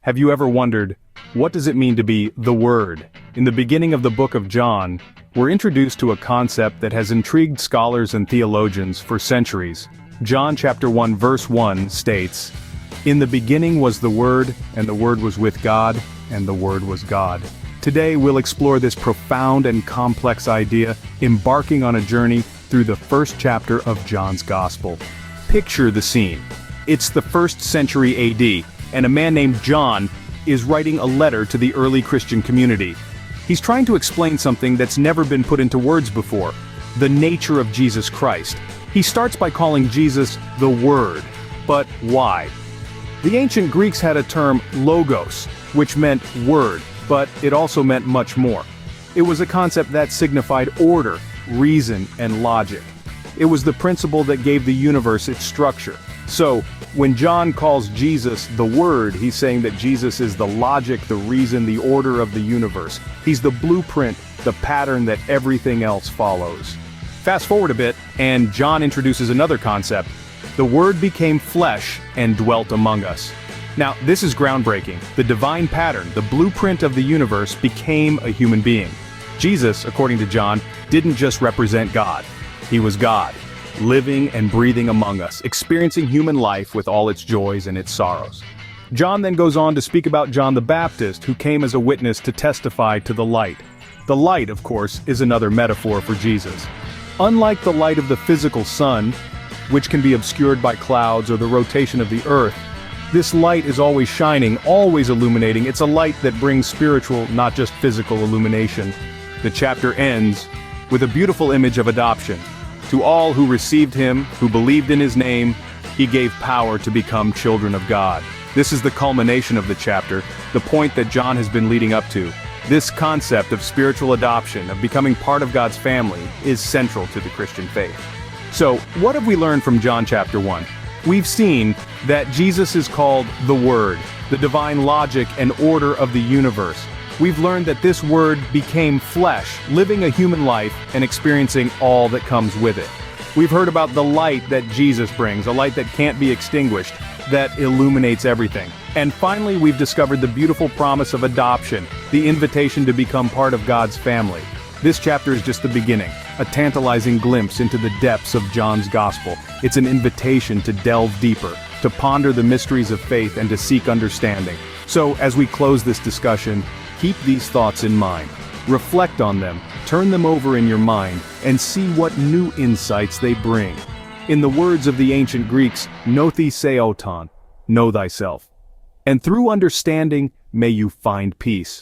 Have you ever wondered, what does it mean to be the Word? In the beginning of the book of John, we're introduced to a concept that has intrigued scholars and theologians for centuries. John chapter 1 verse 1 states, "In the beginning was the Word, and the Word was with God, and the Word was God." Today we'll explore this profound and complex idea, embarking on a journey through the first chapter of John's Gospel. Picture the scene. It's the 1st century AD, and a man named John is writing a letter to the early Christian community. He's trying to explain something that's never been put into words before: the nature of Jesus Christ. He starts by calling Jesus the Word. But why? The ancient Greeks had a term logos, which meant word, but it also meant much more. It was a concept that signified order, reason, and logic. It was the principle that gave the universe its structure. So, when John calls Jesus the Word, he's saying that Jesus is the logic, the reason, the order of the universe. He's the blueprint, the pattern that everything else follows. Fast forward a bit, and John introduces another concept. The Word became flesh and dwelt among us. Now, this is groundbreaking. The divine pattern, the blueprint of the universe, became a human being. Jesus, according to John, didn't just represent God. He was God, living and breathing among us, experiencing human life with all its joys and its sorrows. John then goes on to speak about John the Baptist, who came as a witness to testify to the light. The light, of course, is another metaphor for Jesus. Unlike the light of the physical sun, which can be obscured by clouds or the rotation of the earth, this light is always shining, always illuminating. It's a light that brings spiritual, not just physical illumination. The chapter ends with a beautiful image of adoption. To all who received him, who believed in his name, he gave power to become children of God. This is the culmination of the chapter, the point that John has been leading up to. This concept of spiritual adoption, of becoming part of God's family, is central to the Christian faith. So, what have we learned from John chapter 1? We've seen that Jesus is called the Word, the divine logic and order of the universe. We've learned that this Word became flesh, living a human life and experiencing all that comes with it. We've heard about the light that Jesus brings, a light that can't be extinguished, that illuminates everything. And finally, we've discovered the beautiful promise of adoption, the invitation to become part of God's family. This chapter is just the beginning, a tantalizing glimpse into the depths of John's Gospel. It's an invitation to delve deeper, to ponder the mysteries of faith and to seek understanding. So, as we close this discussion, keep these thoughts in mind. Reflect on them, turn them over in your mind, and see what new insights they bring. In the words of the ancient Greeks, "Gnothi seoton," know thyself. And through understanding, may you find peace.